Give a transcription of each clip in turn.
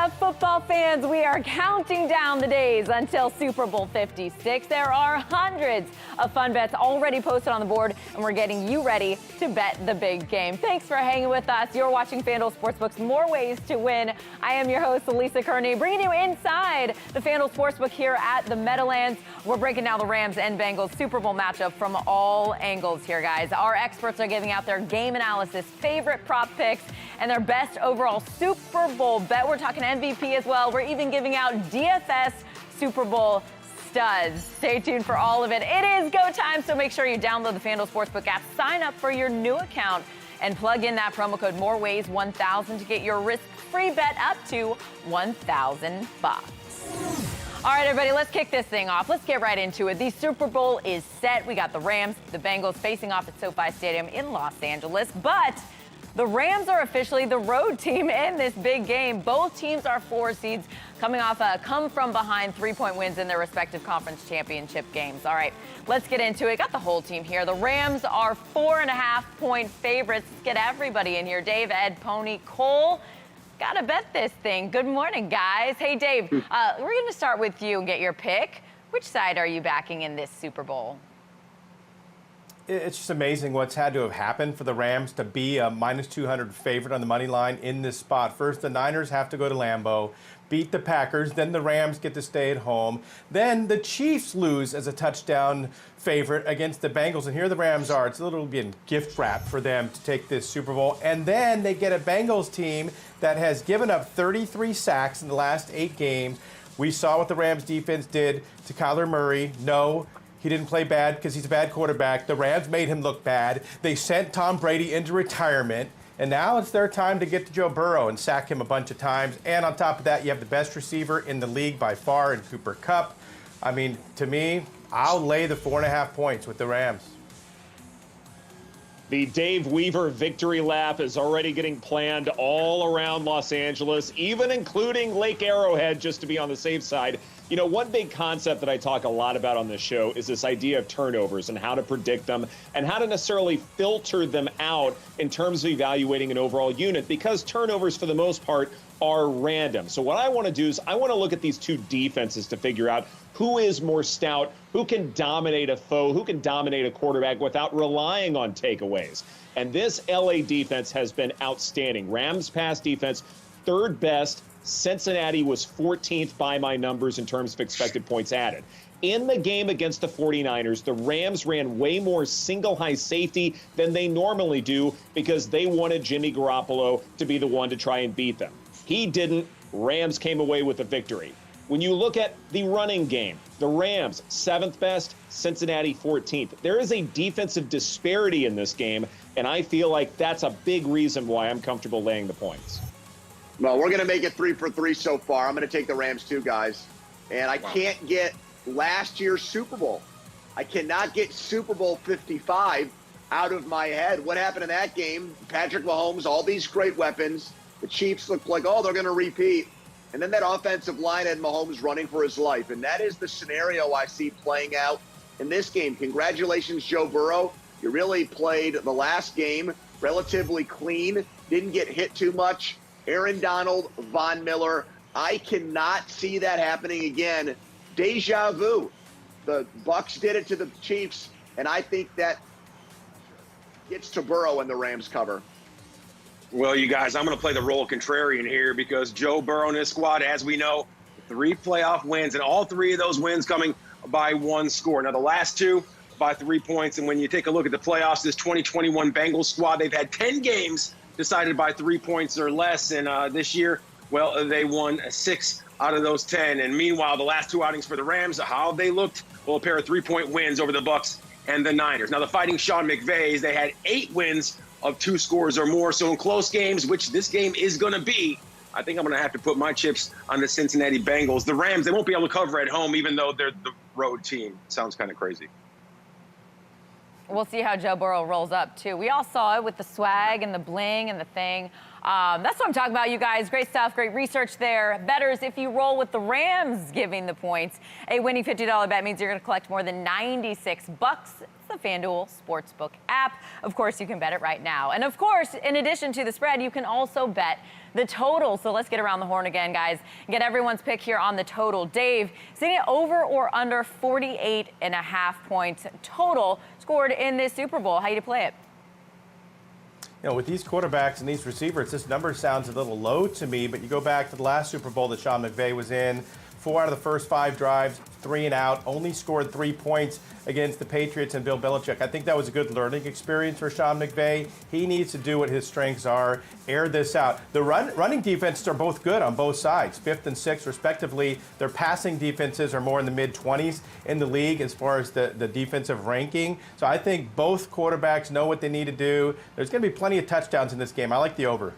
up, football fans? We are counting down the days until Super Bowl 56. There are hundreds of fun bets already posted on the board, and we're getting you ready to bet the big game. Thanks for hanging with us. You're watching FanDuel Sportsbook's More Ways to Win. I am your host, Lisa Kerney, bringing you inside the FanDuel Sportsbook here at the Meadowlands. We're breaking down the Rams and Bengals Super Bowl matchup from all angles here, guys. Our experts are giving out their game analysis, favorite prop picks, and their best overall Super Bowl bet. We're talking MVP as well. We're even giving out DFS Super Bowl studs. Stay tuned for all of it. It is go time, so make sure you download the FanDuel Sportsbook app, sign up for your new account, and plug in that promo code MOREWAYS1000 to get your risk-free bet up to $1,000. All right, everybody, let's kick this thing off. Let's get right into it. The Super Bowl is set. We got the Rams, the Bengals facing off at SoFi Stadium in Los Angeles, but the Rams are officially the road team in this big game. Both teams are 4 seeds coming off come-from-behind 3-point wins in their respective conference championship games. All right, let's get into it. Got the whole team here. The Rams are 4.5-point favorites. Let's get everybody in here. Dave, Ed, Pony, Cole. Gotta bet this thing. Good morning, guys. Hey, Dave, we're going to start with you and get your pick. Which side are you backing in this Super Bowl? It's just amazing what's had to have happened for the Rams to be a -200 favorite on the money line in this spot. First, the Niners have to go to Lambeau, beat the Packers, then the Rams get to stay at home. Then the Chiefs lose as a touchdown favorite against the Bengals, and here the Rams are. It's a little bit gift wrap for them to take this Super Bowl. And then they get a Bengals team that has given up 33 sacks in the last 8 games. We saw what the Rams defense did to Kyler Murray. No, he didn't play bad because he's a bad quarterback. The Rams made him look bad. They sent Tom Brady into retirement. And now it's their time to get to Joe Burrow and sack him a bunch of times. And on top of that, you have the best receiver in the league by far in Cooper Kupp. I mean, to me, I'll lay the 4.5 points with the Rams. The Dave Weaver victory lap is already getting planned all around Los Angeles, even including Lake Arrowhead, just to be on the safe side. You know, one big concept that I talk a lot about on this show is this idea of turnovers and how to predict them and how to necessarily filter them out in terms of evaluating an overall unit, because turnovers, for the most part, are random. So what I want to do is I want to look at these two defenses to figure out who is more stout, who can dominate a foe, who can dominate a quarterback without relying on takeaways. And this LA defense has been outstanding. Rams pass defense, 3rd best. Cincinnati was 14th by my numbers in terms of expected points added. In the game against the 49ers, the Rams ran way more single high safety than they normally do because they wanted Jimmy Garoppolo to be the one to try and beat them. He didn't. Rams came away with a victory. When you look at the running game, the Rams, 7th best, Cincinnati, 14th. There is a defensive disparity in this game, and I feel like that's a big reason why I'm comfortable laying the points. Well, we're going to make it 3 for 3 so far. I'm going to take the Rams too, guys. And I can't get last year's Super Bowl. I cannot get Super Bowl 55 out of my head. What happened in that game? Patrick Mahomes, all these great weapons. The Chiefs looked like, oh, they're going to repeat. And then that offensive line had Mahomes running for his life. And that is the scenario I see playing out in this game. Congratulations, Joe Burrow. You really played the last game relatively clean. Didn't get hit too much. Aaron Donald, Von Miller. I cannot see that happening again. Deja vu. The Bucs did it to the Chiefs, and I think that gets to Burrow and the Rams cover. Well, you guys, I'm going to play the role of contrarian here because Joe Burrow and his squad, as we know, 3 playoff wins, and all 3 of those wins coming by 1 score. Now, the last 2 by 3 points, and when you take a look at the playoffs, this 2021 Bengals squad, they've had 10 games decided by 3 points or less, and this year, well, they won 6 out of those 10. And meanwhile, the last 2 outings for the Rams, how they looked, well, a pair of 3-point wins over the Bucs and the Niners. Now, the Fighting Sean McVays, they had 8 wins of 2 scores or more. So in close games, which this game is going to be, I think I'm going to have to put my chips on the Cincinnati Bengals. The Rams, they won't be able to cover at home, even though they're the road team. Sounds kind of crazy. We'll see how Joe Burrow rolls up, too. We all saw it with the swag and the bling and the thing. That's what I'm talking about, you guys. Great stuff, great research there. Bettors, if you roll with the Rams giving the points, a winning $50 bet means you're going to collect more than $96. It's the FanDuel Sportsbook app. Of course, you can bet it right now. And of course, in addition to the spread, you can also bet the total. So let's get around the horn again, guys. Get everyone's pick here on the total. Dave, seeing it over or under 48.5 points total scored in this Super Bowl. How do you play it? You know, with these quarterbacks and these receivers, this number sounds a little low to me, but you go back to the last Super Bowl that Sean McVay was in, 4 out of the first 5 drives, 3 and out, only scored 3 points against the Patriots and Bill Belichick. I think that was a good learning experience for Sean McVay. He needs to do what his strengths are, air this out. The running defenses are both good on both sides, 5th and 6th respectively. Their passing defenses are more in the mid-20s in the league as far as the defensive ranking. So I think both quarterbacks know what they need to do. There's going to be plenty of touchdowns in this game. I like the over.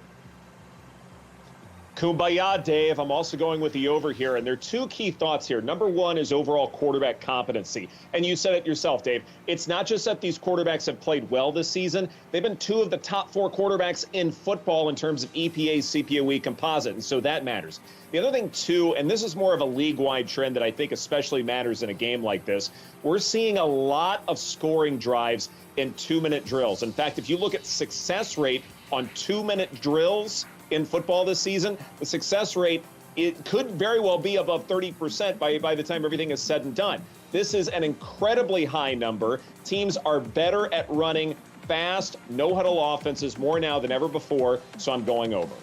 Kumbaya, Dave. I'm also going with the over here, and there are 2 key thoughts here. Number 1 is overall quarterback competency. And you said it yourself, Dave. It's not just that these quarterbacks have played well this season. They've been 2 of the top 4 quarterbacks in football in terms of EPA, CPOE composite, and so that matters. The other thing, too, and this is more of a league-wide trend that I think especially matters in a game like this, we're seeing a lot of scoring drives in 2-minute drills. In fact, if you look at success rate on 2-minute drills in football this season, the success rate, it could very well be above 30% by the time everything is said and done. This is an incredibly high number. Teams are better at running fast, no-huddle offenses more now than ever before, so I'm going over.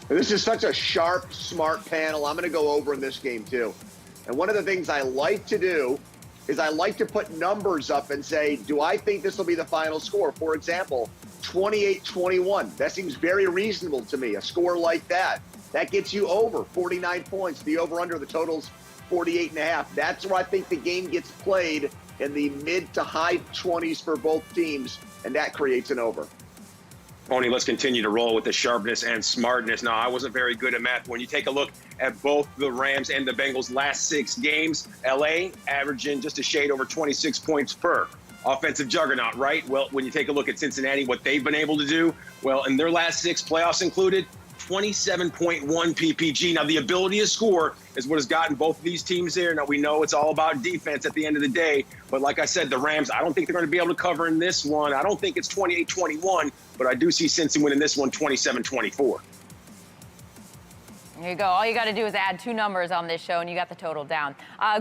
This is such a sharp, smart panel. I'm going to go over in this game, too. And one of the things I like to do is I like to put numbers up and say, do I think this will be the final score? For example, 28-21. That seems very reasonable to me, a score like that. That gets you over 49 points. The over-under, the total's 48.5. That's where I think the game gets played in the mid to high 20s for both teams, and that creates an over. Tony, let's continue to roll with the sharpness and smartness. Now, I wasn't very good at math. When you take a look at both the Rams and the Bengals' last 6 games, L.A. averaging just a shade over 26 points per. Offensive juggernaut, right? Well, when you take a look at Cincinnati, what they've been able to do, well, in their last 6 playoffs included, 27.1 PPG. Now, the ability to score is what has gotten both of these teams there. Now, we know it's all about defense at the end of the day. But like I said, the Rams, I don't think they're going to be able to cover in this one. I don't think it's 28-21, but I do see Cincy winning this one 27-24. There you go. All you got to do is add 2 numbers on this show, and you got the total down.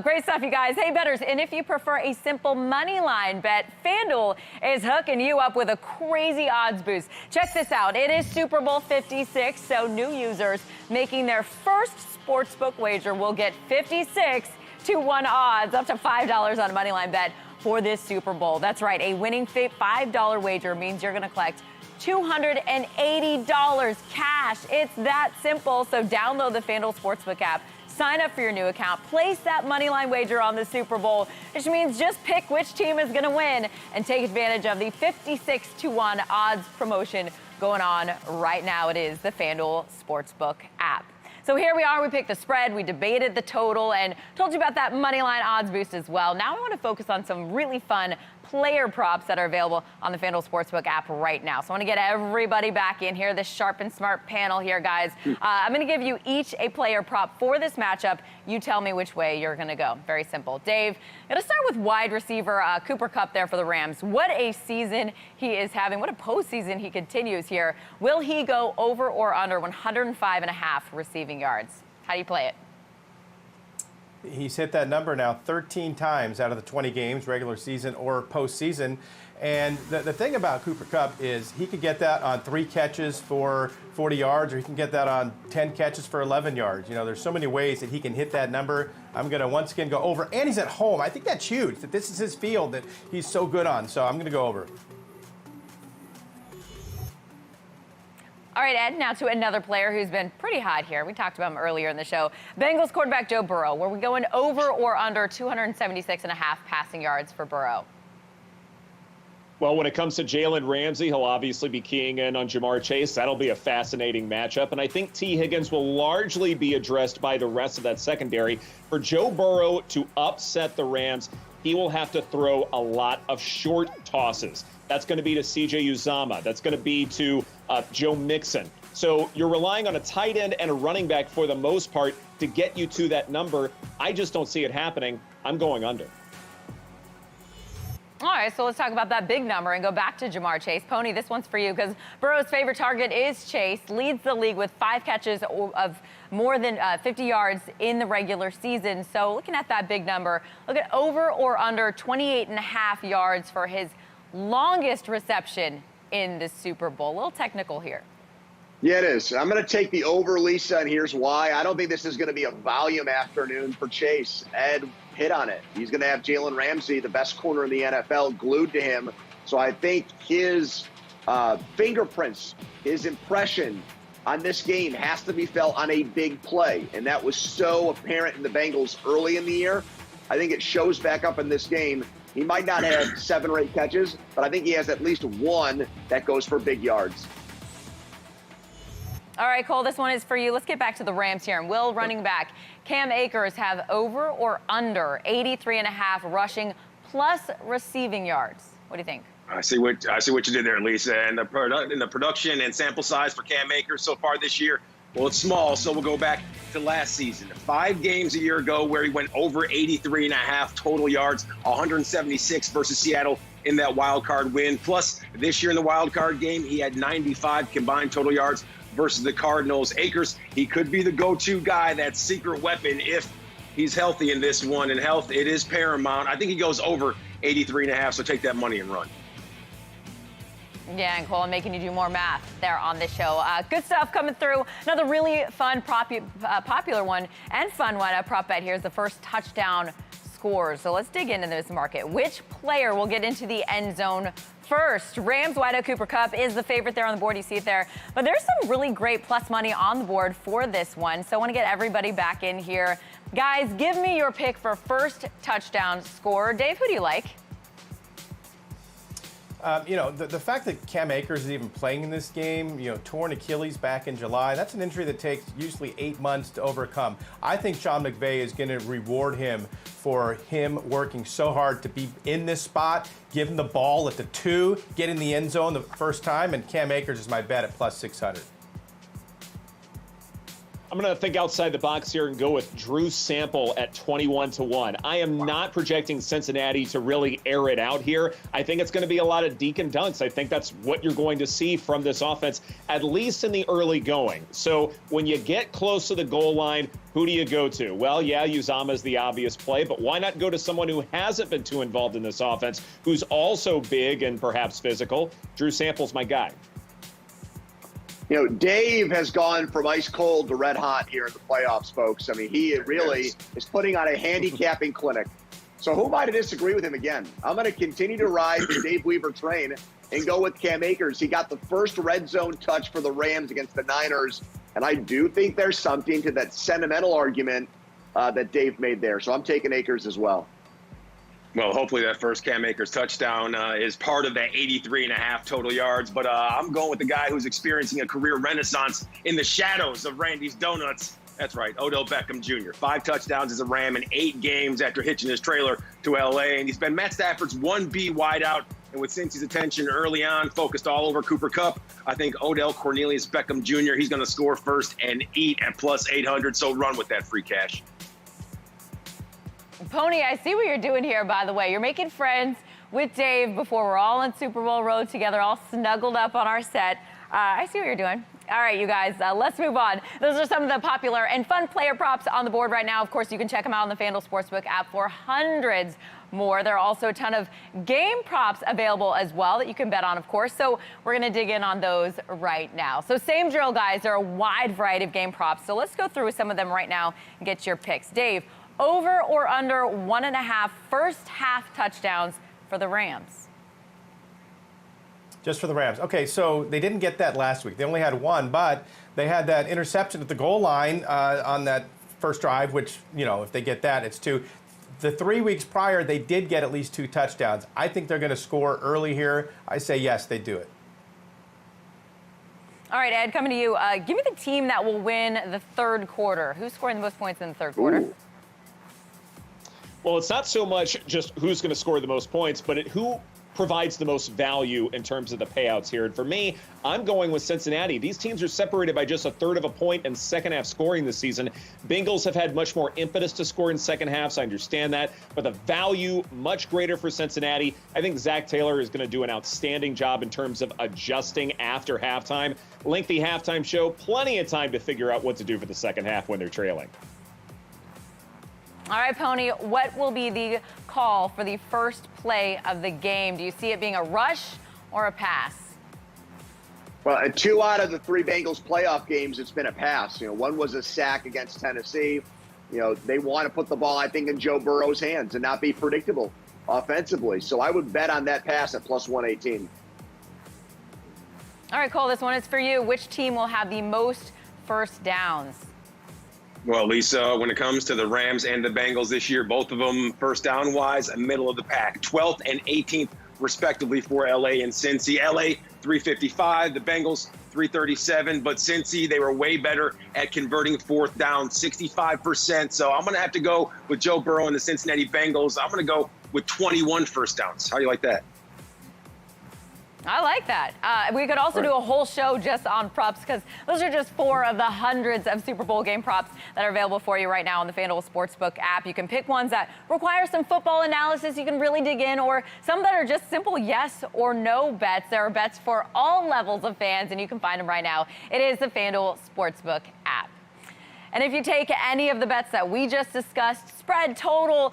Great stuff, you guys. Hey, bettors, and if you prefer a simple money line bet, FanDuel is hooking you up with a crazy odds boost. Check this out. It is Super Bowl 56, so new users making their first sportsbook wager will get 56-1 odds, up to $5 on a money line bet for this Super Bowl. That's right. A winning $5 wager means you're going to collect $280 cash. It's that simple. So download the FanDuel Sportsbook app, sign up for your new account, place that moneyline wager on the Super Bowl, which means just pick which team is going to win and take advantage of the 56-1 odds promotion going on right now. It is the FanDuel Sportsbook app. So here we are. We picked the spread. We debated the total and told you about that moneyline odds boost as well. Now I want to focus on some really fun player props that are available on the FanDuel Sportsbook app right now. So I want to get everybody back in here, this sharp and smart panel here, guys. I'm going to give you each a player prop for this matchup. You tell me which way you're going to go. Very simple. Dave, I'm going to start with wide receiver Cooper Kupp there for the Rams. What a season he is having. What a postseason he continues here. Will he go over or under 105.5 receiving yards? How do you play it? He's hit that number now 13 times out of the 20 games, regular season or postseason. And the thing about Cooper Kupp is he could get that on 3 catches for 40 yards, or he can get that on 10 catches for 11 yards. You know, there's so many ways that he can hit that number. I'm going to once again go over. And he's at home. I think that's huge, that this is his field that he's so good on. So I'm going to go over. All right, Ed, now to another player who's been pretty hot here. We talked about him earlier in the show. Bengals quarterback Joe Burrow. Were we going over or under 276.5 passing yards for Burrow? Well, when it comes to Jalen Ramsey, he'll obviously be keying in on Jamar Chase. That'll be a fascinating matchup. And I think T. Higgins will largely be addressed by the rest of that secondary. For Joe Burrow to upset the Rams, he will have to throw a lot of short tosses. That's going to be to C.J. Uzomah. That's going to be to Joe Mixon. So you're relying on a tight end and a running back for the most part to get you to that number. I just don't see it happening. I'm going under. All right, so let's talk about that big number and go back to Jamar Chase. Pony, this one's for you because Burrow's favorite target is Chase, leads the league with 5 catches of more than 50 yards in the regular season. So looking at that big number, look at over or under 28.5 yards for his longest reception in the Super Bowl. A little technical here. Yeah, it is. I'm going to take the over, Lisa, and here's why. I don't think this is going to be a volume afternoon for Chase. Ed hit on it. He's going to have Jalen Ramsey, the best corner in the NFL, glued to him. So I think his fingerprints, his impression on this game has to be felt on a big play. And that was so apparent in the Bengals early in the year. I think it shows back up in this game. He might not have 7 or 8 catches, but I think he has at least one that goes for big yards. All right, Cole, this one is for you. Let's get back to the Rams here. And will running back Cam Akers have over or under 83.5 rushing plus receiving yards? What do you think? I see what you did there, Lisa. And the production and sample size for Cam Akers so far this year, well, it's small, so we'll go back to last season. 5 games a year ago where he went over 83.5 total yards, 176 versus Seattle in that wild card win. Plus, this year in the wild card game, he had 95 combined total yards versus the Cardinals. Akers, he could be the go-to guy, that secret weapon, if he's healthy in this one. And health, it is paramount. I think he goes over 83.5, so take that money and run. Yeah, and Cole, I'm making you do more math there on this show. Good stuff coming through. Another really fun, popular one and fun one, a prop bet here is the first touchdown scores. So let's dig into this market. Which player will get into the end zone first? Rams wideout Cooper Kupp is the favorite there on the board. You see it there. But there's some really great plus money on the board for this one. So I want to get everybody back in here. Guys, give me your pick for first touchdown scorer. Dave, who do you like? The fact that Cam Akers is even playing in this game, torn Achilles back in July, that's an injury that takes usually 8 months to overcome. I think Sean McVay is going to reward him for him working so hard to be in this spot, give him the ball at the 2, get in the end zone the first time, and Cam Akers is my bet at plus 600. I'm going to think outside the box here and go with Drew Sample at 21-1. I am not projecting Cincinnati to really air it out here. I think it's going to be a lot of deke and dunks. I think that's what you're going to see from this offense, at least in the early going. So when you get close to the goal line, who do you go to? Well, yeah, Uzomah is the obvious play, but why not go to someone who hasn't been too involved in this offense, who's also big and perhaps physical? Drew Sample's my guy. Dave has gone from ice cold to red hot here in the playoffs, folks. I mean, he really is putting on a handicapping clinic. So who am I to disagree with him again? I'm going to continue to ride the Dave Weaver train and go with Cam Akers. He got the first red zone touch for the Rams against the Niners, and I do think there's something to that sentimental argument that Dave made there. So I'm taking Akers as well. Well, hopefully that first Cam Akers touchdown is part of that 83.5 total yards. But I'm going with the guy who's experiencing a career renaissance in the shadows of Randy's Donuts. That's right, Odell Beckham Jr. 5 touchdowns as a Ram in 8 games after hitching his trailer to L.A. And he's been Matt Stafford's 1B wideout. And with Cincy's attention early on focused all over Cooper Kupp, I think Odell Cornelius Beckham Jr., he's going to score first and eat at plus 800. So run with that free cash. Pony, I see what you're doing here, by the way. You're making friends with Dave before we're all on Super Bowl road together, all snuggled up on our set. I see what you're doing. All right, you guys, let's move on. Those are some of the popular and fun player props on the board right now. Of course, you can check them out on the FanDuel Sportsbook app for hundreds more. There are also a ton of game props available as well that you can bet on, of course. So we're going to dig in on those right now. So same drill, guys. There are a wide variety of game props. So let's go through some of them right now and get your picks. Dave, over or under 1.5 first half touchdowns for the Rams? Just for the Rams. Okay, so they didn't get that last week. They only had 1, but they had that interception at the goal line on that first drive, which, if they get that, it's 2. The 3 weeks prior, they did get at least 2 touchdowns. I think they're going to score early here. I say yes, they do it. All right, Ed, coming to you. Give me the team that will win the third quarter. Who's scoring the most points in the third quarter? Ooh. Well, it's not so much just who's going to score the most points, but who provides the most value in terms of the payouts here. And for me, I'm going with Cincinnati. These teams are separated by just a third of a point in second half scoring this season. Bengals have had much more impetus to score in second halves. I understand that, but the value much greater for Cincinnati. I think Zach Taylor is going to do an outstanding job in terms of adjusting after halftime. Lengthy halftime show, plenty of time to figure out what to do for the second half when they're trailing. All right, Pony, what will be the call for the first play of the game? Do you see it being a rush or a pass? Well, in 2 out of the 3 Bengals playoff games, it's been a pass. One was a sack against Tennessee. They want to put the ball, I think, in Joe Burrow's hands and not be predictable offensively. So I would bet on that pass at plus 118. All right, Cole, this one is for you. Which team will have the most first downs? Well, Lisa, when it comes to the Rams and the Bengals this year, both of them first down wise, middle of the pack, 12th and 18th respectively for LA and Cincy. LA 355, the Bengals 337, but Cincy, they were way better at converting fourth down, 65%. So I'm going to have to go with Joe Burrow and the Cincinnati Bengals. I'm going to go with 21 first downs. How do you like that? I like that. We could also do a whole show just on props because those are just 4 of the hundreds of Super Bowl game props that are available for you right now on the FanDuel Sportsbook app. You can pick ones that require some football analysis. You can really dig in, or some that are just simple yes or no bets. There are bets for all levels of fans, and you can find them right now. It is the FanDuel Sportsbook app. And if you take any of the bets that we just discussed, spread, total,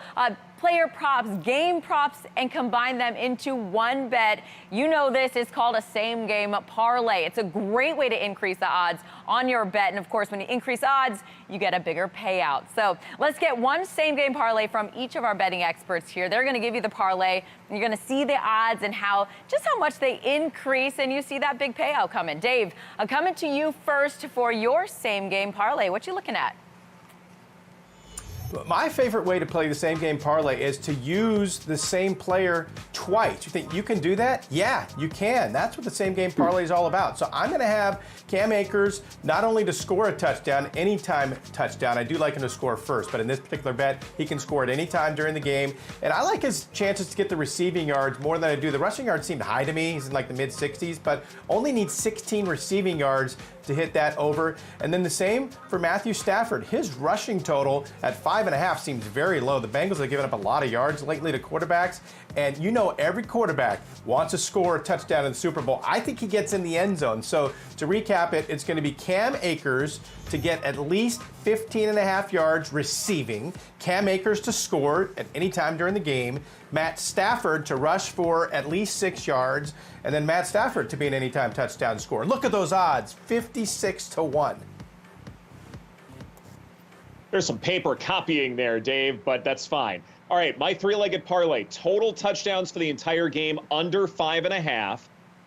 player props, game props, and combine them into one bet, you know this is called a same game parlay. It's a great way to increase the odds on your bet. And of course, when you increase odds, you get a bigger payout. So let's get one same game parlay from each of our betting experts here. They're going to give you the parlay, and you're going to see the odds and just how much they increase, and you see that big payout coming. Dave, coming to you first for your same game parlay. What you looking at? My favorite way to play the same game parlay is to use the same player twice. You think you can do that? Yeah, you can. That's what the same game parlay is all about. So I'm going to have Cam Akers not only to score a touchdown, anytime touchdown. I do like him to score first, but in this particular bet, he can score at any time during the game. And I like his chances to get the receiving yards more than I do. The rushing yards seem high to me. He's in like the mid-60s, but only needs 16 receiving yards to hit that over. And then the same for Matthew Stafford. His rushing total at 5.5 seems very low. The Bengals have given up a lot of yards lately to quarterbacks, and every quarterback wants to score a touchdown in the Super Bowl. I think he gets in the end zone. So to recap it, it's going to be Cam Akers to get at least 15.5 yards receiving, Cam Akers to score at any time during the game, Matt Stafford to rush for at least 6 yards, and then Matt Stafford to be an anytime touchdown scorer. Look at those odds, 56-1. There's some paper copying there, Dave, but that's fine. All right, my 3-legged parlay. Total touchdowns for the entire game under 5.5.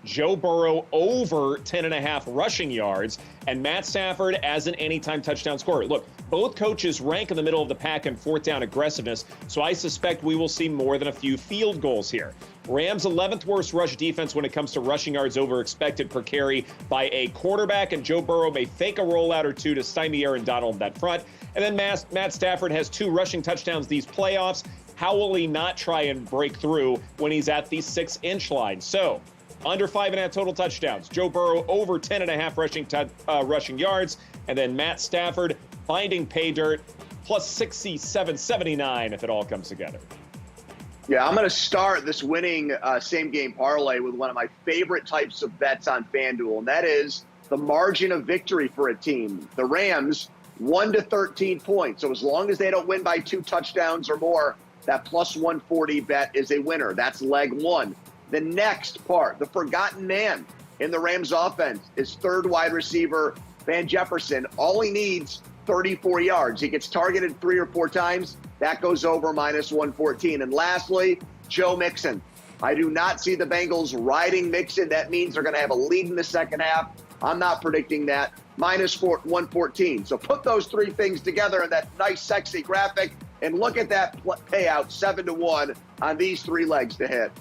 Joe Burrow over 10.5 rushing yards, and Matt Stafford as an anytime touchdown scorer. Look, both coaches rank in the middle of the pack in fourth down aggressiveness, so I suspect we will see more than a few field goals here. Rams 11th worst rush defense when it comes to rushing yards over expected per carry by a quarterback, and Joe Burrow may fake a rollout or two to stymie Aaron Donald in that front. And then Matt Stafford has 2 rushing touchdowns these playoffs. How will he not try and break through when he's at the 6-inch line? So, under 5.5 total touchdowns. Joe Burrow over 10.5 rushing yards. And then Matt Stafford finding pay dirt plus 67.79 if it all comes together. Yeah, I'm going to start this winning same-game parlay with one of my favorite types of bets on FanDuel, and that is the margin of victory for a team. The Rams, 1 to 13 points. So as long as they don't win by 2 touchdowns or more, that plus 140 bet is a winner. That's leg 1. The next part, the forgotten man in the Rams offense, is third wide receiver Van Jefferson. All he needs, 34 yards. He gets targeted 3 or 4 times. That goes over minus 114. And lastly, Joe Mixon. I do not see the Bengals riding Mixon. That means they're going to have a lead in the second half. I'm not predicting that. Minus 114. So put those 3 things together in that nice, sexy graphic, and look at that payout, 7-1 on these 3 legs to hit.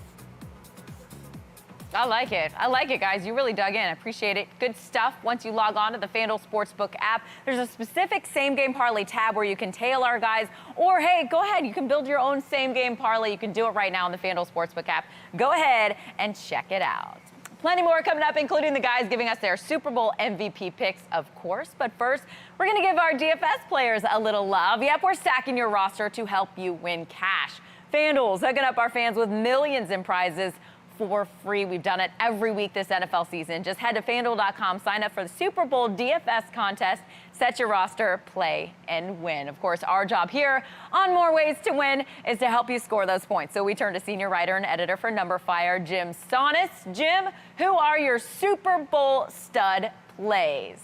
I like it. I like it, guys. You really dug in. I appreciate it. Good stuff. Once you log on to the FanDuel Sportsbook app, there's a specific same-game parlay tab where you can tail our guys. Or, hey, go ahead. You can build your own same-game parlay. You can do it right now on the FanDuel Sportsbook app. Go ahead and check it out. Plenty more coming up, including the guys giving us their Super Bowl MVP picks, of course. But first, we're going to give our DFS players a little love. Yep, we're stacking your roster to help you win cash. FanDuel's hooking up our fans with millions in prizes for free. We've done it every week this NFL season. Just head to FanDuel.com, sign up for the Super Bowl DFS contest, set your roster, play, and win. Of course, our job here on More Ways to Win is to help you score those points. So we turn to senior writer and editor for Number Fire, Jim Sonis. Jim, who are your Super Bowl stud plays?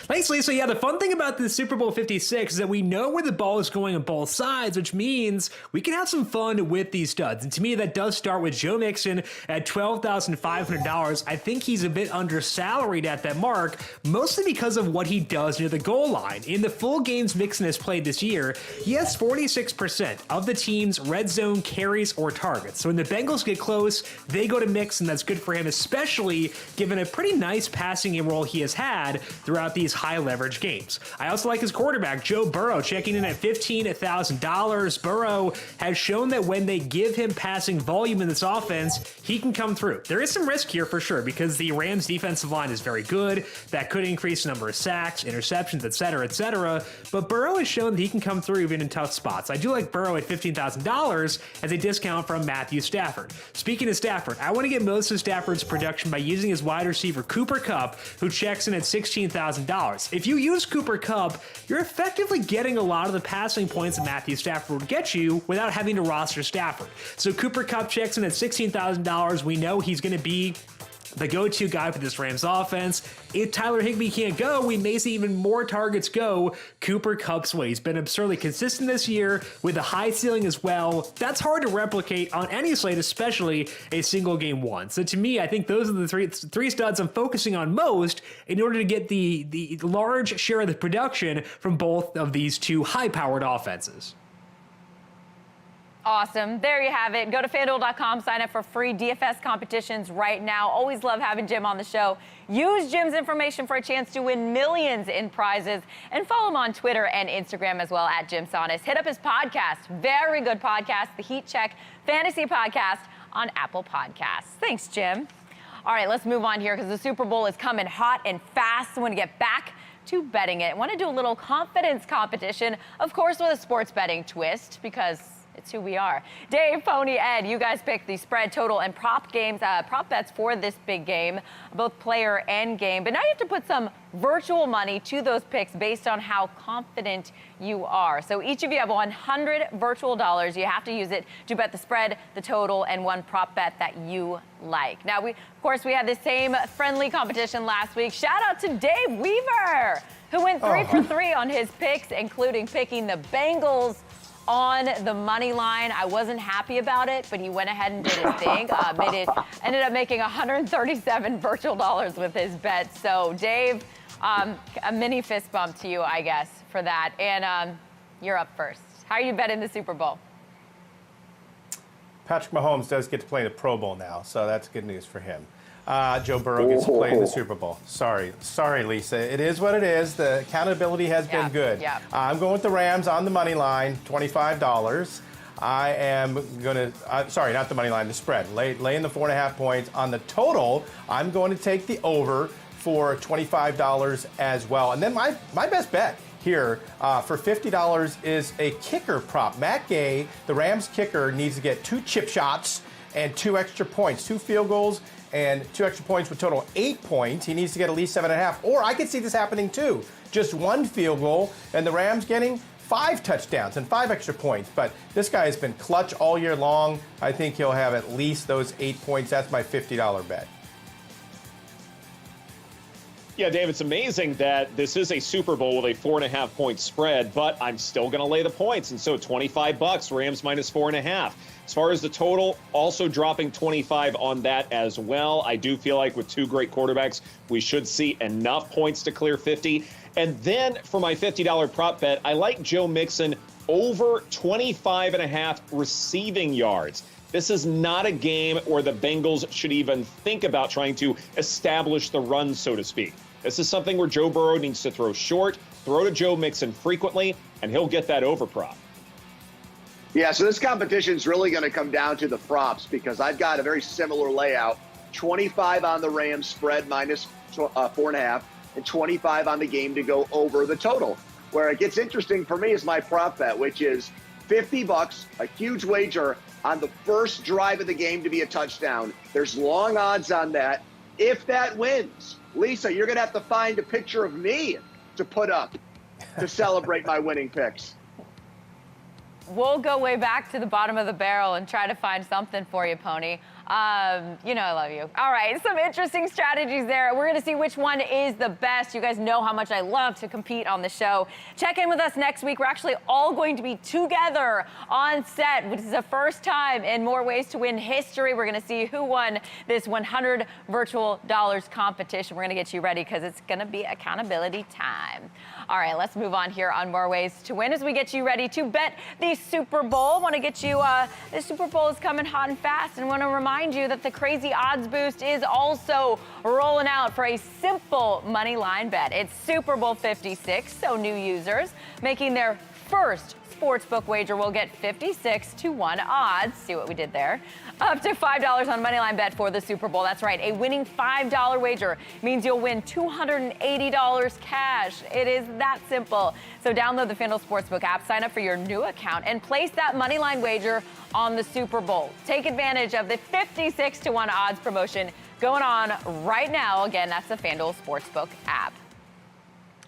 Thanks, Lisa. Yeah, the fun thing about the Super Bowl 56 is that we know where the ball is going on both sides, which means we can have some fun with these studs. And to me, that does start with Joe Mixon at $12,500. I think he's a bit undersalaried at that mark, mostly because of what he does near the goal line. In the full games Mixon has played this year, he has 46% of the team's red zone carries or targets. So when the Bengals get close, they go to Mixon. That's good for him, especially given a pretty nice passing game role he has had throughout these high leverage games. I also like his quarterback, Joe Burrow, checking in at $15,000. Burrow has shown that when they give him passing volume in this offense, he can come through. There is some risk here for sure because the Rams defensive line is very good. That could increase the number of sacks, interceptions, etc. But Burrow has shown that he can come through even in tough spots. I do like Burrow at $15,000 as a discount from Matthew Stafford. Speaking of Stafford, I want to get most of Stafford's production by using his wide receiver Cooper Kupp, who checks in at $16,000. If you use Cooper Kupp, you're effectively getting a lot of the passing points that Matthew Stafford would get you without having to roster Stafford. So Cooper Kupp checks in at $16,000. We know he's going to be the go-to guy for this Rams offense. If Tyler Higbee can't go, we may see even more targets go Cooper Kupp's way. He's been absurdly consistent this year with a high ceiling as well. That's hard to replicate on any slate, especially a single game one. So to me, I think those are the three studs I'm focusing on most in order to get the large share of the production from both of these two high-powered offenses. Awesome. There you have it. Go to FanDuel.com, sign up for free DFS competitions right now. Always love having Jim on the show. Use Jim's information for a chance to win millions in prizes. And follow him on Twitter and Instagram as well at Jim Sonis. Hit up his podcast. Very good podcast, the Heat Check Fantasy Podcast on Apple Podcasts. Thanks, Jim. All right, let's move on here because the Super Bowl is coming hot and fast. I want to get back to betting it. I want to do a little confidence competition, of course, with a sports betting twist because it's who we are. Dave, Pony, Ed, you guys picked the spread, total, and prop bets for this big game, both player and game. But now you have to put some virtual money to those picks based on how confident you are. So each of you have 100 virtual dollars. You have to use it to bet the spread, the total, and one prop bet that you like. Now, of course, we had the same friendly competition last week. Shout out to Dave Weaver, who went 3 for 3 on his picks, including picking the Bengals on the money line. I wasn't happy about it, but he went ahead and did his thing. Ended up making 137 virtual dollars with his bet. So, Dave, a mini fist bump to you, I guess, for that. And you're up first. How are you betting the Super Bowl? Patrick Mahomes does get to play in the Pro Bowl now, so that's good news for him. Joe Burrow gets to play in the Super Bowl. Sorry, Lisa. It is what it is. The accountability has been good. Yeah. I'm going with the Rams on the money line, $25. I am going to, sorry, not the money line, the spread. Laying the 4.5 points. On the total, I'm going to take the over for $25 as well. And then my best bet here for $50 is a kicker prop. Matt Gay, the Rams kicker, needs to get 2 chip shots and 2 extra points, 2 field goals and 2 extra points with total 8 points. He needs to get at least 7.5. Or I could see this happening too. Just 1 field goal and the Rams getting 5 touchdowns and 5 extra points. But this guy has been clutch all year long. I think he'll have at least those 8 points. That's my $50 bet. Yeah, Dave, it's amazing that this is a Super Bowl with a 4.5 point spread, but I'm still going to lay the points. And so $25, Rams minus 4.5. As far as the total, also dropping 25 on that as well. I do feel like with 2 great quarterbacks, we should see enough points to clear 50. And then for my $50 prop bet, I like Joe Mixon over 25.5 receiving yards. This is not a game where the Bengals should even think about trying to establish the run, so to speak. This is something where Joe Burrow needs to throw short, throw to Joe Mixon frequently, and he'll get that over prop. Yeah, so this competition is really going to come down to the props because I've got a very similar layout. 25 on the Rams spread minus 4.5 and 25 on the game to go over the total. Where it gets interesting for me is my prop bet, which is $50, a huge wager on the first drive of the game to be a touchdown. There's long odds on that. If that wins, Lisa, you're going to have to find a picture of me to put up to celebrate my winning picks. We'll go way back to the bottom of the barrel and try to find something for you, Pony. You know I love you. All right, some interesting strategies there. We're going to see which one is the best. You guys know how much I love to compete on the show. Check in with us next week. We're actually all going to be together on set, which is the first time in More Ways to Win history. We're going to see who won this 100 virtual dollars competition. We're going to get you ready because it's going to be accountability time. All right, let's move on here on More Ways to Win as we get you ready to bet the Super Bowl. Want to get you, the Super Bowl is coming hot and fast, and want to remind you that the crazy odds boost is also rolling out for a simple money line bet. It's Super Bowl 56, so new users making their first sportsbook wager will get 56-1 odds. See what we did there? Up to $5 on moneyline bet for the Super Bowl. That's right. A winning $5 wager means you'll win $280 cash. It is that simple. So download the FanDuel Sportsbook app, sign up for your new account, and place that moneyline wager on the Super Bowl. Take advantage of the 56-1 odds promotion going on right now. Again, that's the FanDuel Sportsbook app.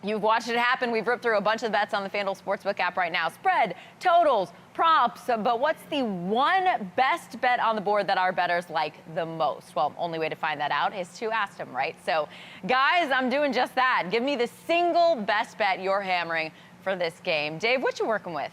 You've watched it happen. We've ripped through a bunch of bets on the FanDuel Sportsbook app right now. Spread, totals, props, but what's the one best bet on the board that our bettors like the most? Well, only way to find that out is to ask them, right? So, guys, I'm doing just that. Give me the single best bet you're hammering for this game. Dave, what you working with?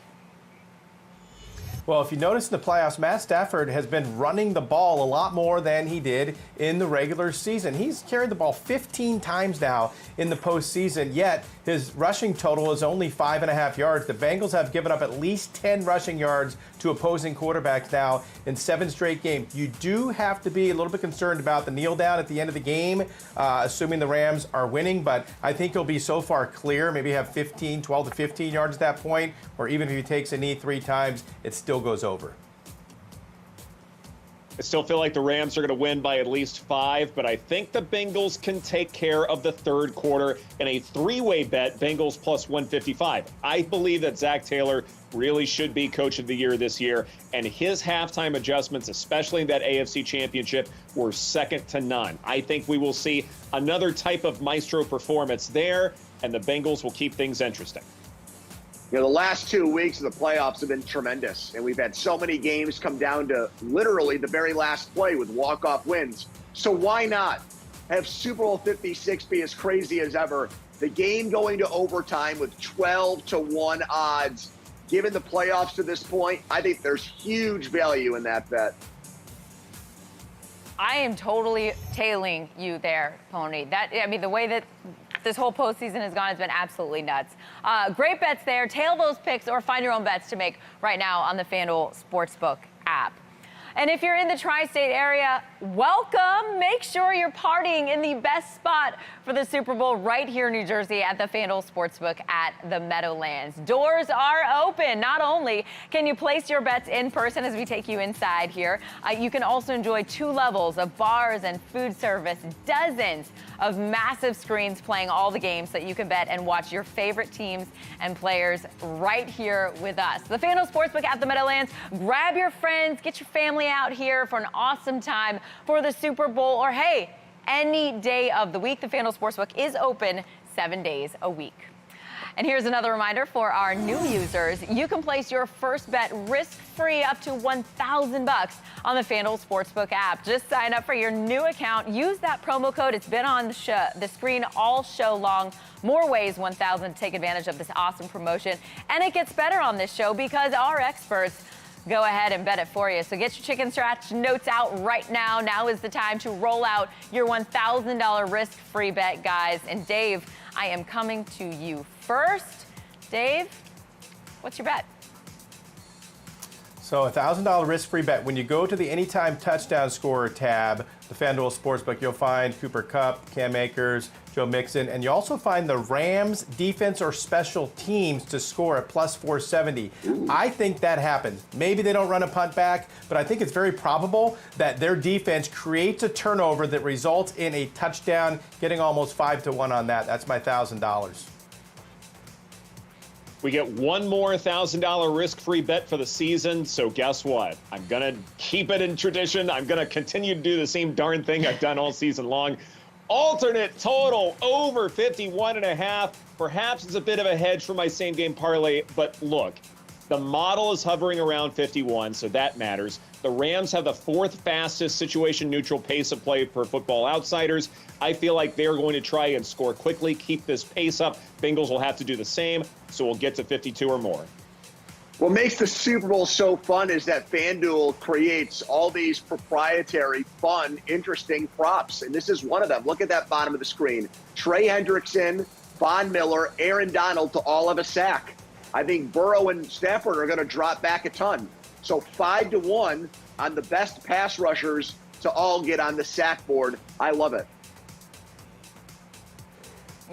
Well, if you notice in the playoffs, Matt Stafford has been running the ball a lot more than he did in the regular season. He's carried the ball 15 times now in the postseason, yet his rushing total is only 5.5 yards. The Bengals have given up at least 10 rushing yards to opposing quarterbacks now in 7 straight games. You do have to be a little bit concerned about the kneel down at the end of the game, assuming the Rams are winning, but I think he'll be so far clear, maybe have 12 to 15 yards at that point, or even if he takes a knee 3 times, it still goes over. I still feel like the Rams are going to win by at least 5, but I think the Bengals can take care of the third quarter in a 3-way bet, Bengals plus 155. I believe that Zach Taylor really should be Coach of the Year this year, and his halftime adjustments, especially in that AFC Championship, were second to none. I think we will see another type of maestro performance there, and the Bengals will keep things interesting. You know, the last 2 weeks of the playoffs have been tremendous, and we've had so many games come down to literally the very last play with walk-off wins. So why not have Super Bowl 56 be as crazy as ever? The game going to overtime with 12-1 odds. Given the playoffs to this point, I think there's huge value in that bet. I am totally tailing you there, Pony. The way that this whole postseason has gone has been absolutely nuts. Great bets there. Tail those picks or find your own bets to make right now on the FanDuel Sportsbook app. And if you're in the tri-state area, welcome. Make sure you're partying in the best spot for the Super Bowl right here in New Jersey at the FanDuel Sportsbook at the Meadowlands. Doors are open. Not only can you place your bets in person as we take you inside here, you can also enjoy 2 levels of bars and food service, dozens of massive screens playing all the games that you can bet and watch your favorite teams and players right here with us. The FanDuel Sportsbook at the Meadowlands. Grab your friends, get your family out here for an awesome time for the Super Bowl, or hey, any day of the week. The FanDuel Sportsbook is open 7 days a week. And here's another reminder for our new users. You can place your first bet risk-free up to $1,000 on the FanDuel Sportsbook app. Just sign up for your new account. Use that promo code. It's been on the screen all show long. More ways 1,000 to take advantage of this awesome promotion. And it gets better on this show because our experts go ahead and bet it for you. So get your chicken scratch notes out right now. Now is the time to roll out your $1,000 risk-free bet, guys. And Dave, I am coming to you first. Dave, what's your bet? So a $1,000 risk-free bet. When you go to the Anytime Touchdown Scorer tab, the FanDuel Sportsbook, you'll find Cooper Kupp, Cam Akers, Joe Mixon, and you also find the Rams defense or special teams to score at plus 470. I think that happens. Maybe they don't run a punt back, but I think it's very probable that their defense creates a turnover that results in a touchdown, getting almost 5-1 on that. That's my $1,000. We get one more $1,000 risk-free bet for the season, so guess what? I'm going to keep it in tradition. I'm going to continue to do the same darn thing I've done all season long. Alternate total over 51.5. Perhaps it's a bit of a hedge for my same-game parlay, but look, the model is hovering around 51, so that matters. The Rams have the fourth fastest situation-neutral pace of play per Football Outsiders. I feel like they're going to try and score quickly, keep this pace up. Bengals will have to do the same, so we'll get to 52 or more. What makes the Super Bowl so fun is that FanDuel creates all these proprietary, fun, interesting props, and this is one of them. Look at that bottom of the screen. Trey Hendrickson, Von Miller, Aaron Donald to all of a sack. I think Burrow and Stafford are going to drop back a ton. So 5-1 on the best pass rushers to all get on the sack board. I love it.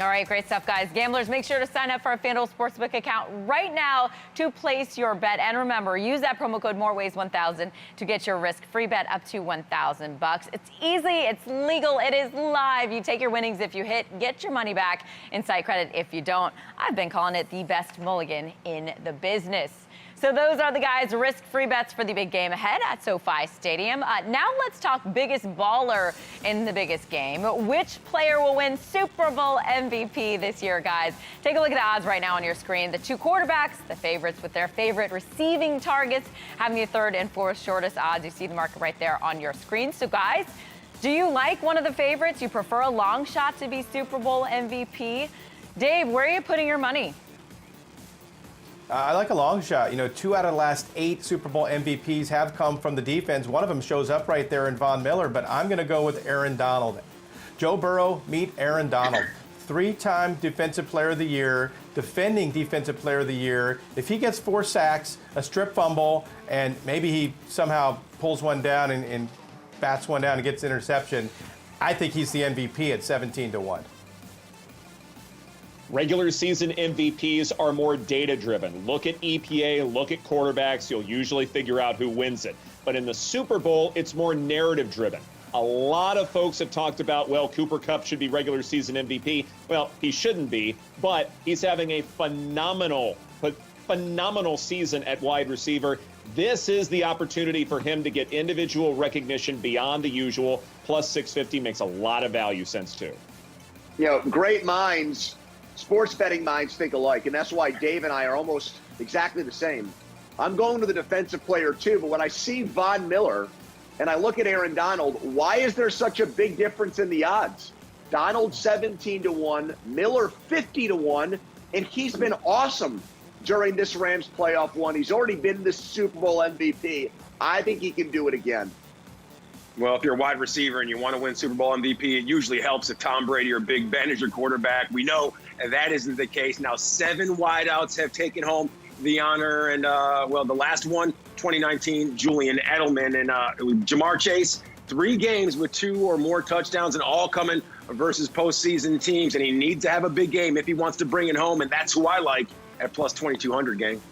All right, great stuff, guys. Gamblers, make sure to sign up for a FanDuel Sportsbook account right now to place your bet. And remember, use that promo code MOREWAYS1000 to get your risk-free bet up to $1,000. It's easy, it's legal, it is live. You take your winnings if you hit, get your money back in site credit if you don't. I've been calling it the best mulligan in the business. So those are the guys' risk-free bets for the big game ahead at SoFi Stadium. Now let's talk biggest baller in the biggest game. Which player will win Super Bowl MVP this year, guys? Take a look at the odds right now on your screen. The two quarterbacks, the favorites with their favorite receiving targets, having the third and fourth shortest odds. You see the market right there on your screen. So guys, do you like one of the favorites? You prefer a long shot to be Super Bowl MVP? Dave, where are you putting your money? I like a long shot. You know, 2 out of the last 8 Super Bowl MVPs have come from the defense. One of them shows up right there in Von Miller, but I'm going to go with Aaron Donald. Joe Burrow, meet Aaron Donald. 3-time Defensive Player of the Year, defending Defensive Player of the Year. If he gets 4 sacks, a strip fumble, and maybe he somehow pulls one down and bats one down and gets an interception, I think he's the MVP at 17-1. Regular season MVPs are more data-driven. Look at EPA, look at quarterbacks. You'll usually figure out who wins it. But in the Super Bowl, it's more narrative-driven. A lot of folks have talked about, well, Cooper Kupp should be regular season MVP. Well, he shouldn't be, but he's having a phenomenal season at wide receiver. This is the opportunity for him to get individual recognition beyond the usual. Plus 650 makes a lot of value sense, too. You know, great minds, sports betting minds think alike, and that's why Dave and I are almost exactly the same. I'm going to the defensive player too, but when I see Von Miller and I look at Aaron Donald, why is there such a big difference in the odds? Donald 17-1, Miller 50-1, and he's been awesome during this Rams playoff run. He's already been the Super Bowl MVP. I think he can do it again. Well, if you're a wide receiver and you want to win Super Bowl MVP, it usually helps if Tom Brady or Big Ben is your quarterback. We know that isn't the case. Now, 7 wideouts have taken home the honor. And, well, the last one, 2019, Julian Edelman. And Jamar Chase, 3 games with 2 or more touchdowns and all coming versus postseason teams. And he needs to have a big game if he wants to bring it home. And that's who I like at plus 2,200, gang.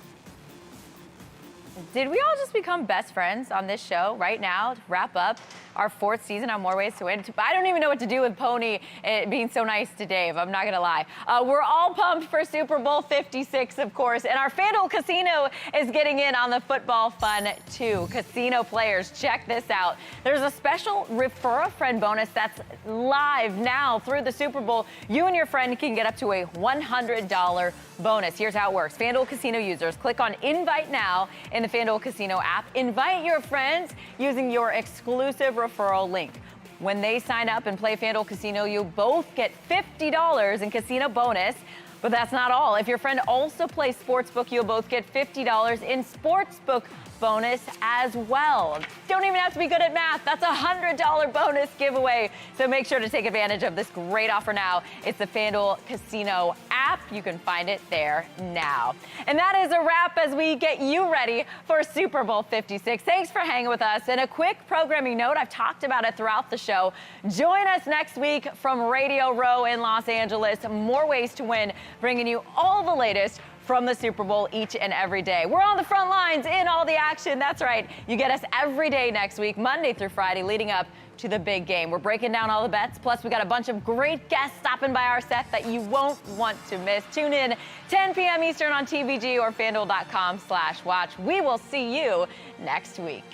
Did we all just become best friends on this show right now to wrap up our 4th season on More Ways to Win? I don't even know what to do with Pony being so nice to Dave. I'm not going to lie. We're all pumped for Super Bowl 56, of course, and our FanDuel Casino is getting in on the football fun, too. Casino players, check this out. There's a special Refer a Friend bonus that's live now through the Super Bowl. You and your friend can get up to a $100 bonus. Here's how it works. FanDuel Casino users, click on Invite Now in the FanDuel Casino app. Invite your friends using your exclusive referral link. When they sign up and play FanDuel Casino, you both get $50 in casino bonus. But that's not all. If your friend also plays Sportsbook, you'll both get $50 in Sportsbook bonus as well. Don't even have to be good at math. That's a $100 bonus giveaway. So make sure to take advantage of this great offer now. It's the FanDuel Casino app. app. You can find it there now. And that is a wrap as we get you ready for Super Bowl 56. Thanks for hanging with us. And a quick programming note, I've talked about it throughout the show. Join us next week from Radio Row in Los Angeles. More ways to win, bringing you all the latest from the Super Bowl each and every day. We're on the front lines in all the action. That's right. You get us every day next week, Monday through Friday, leading up to the big game. We're breaking down all the bets. Plus, we got a bunch of great guests stopping by our set that you won't want to miss. Tune in 10 p.m. Eastern on TVG or FanDuel.com/watch. We will see you next week.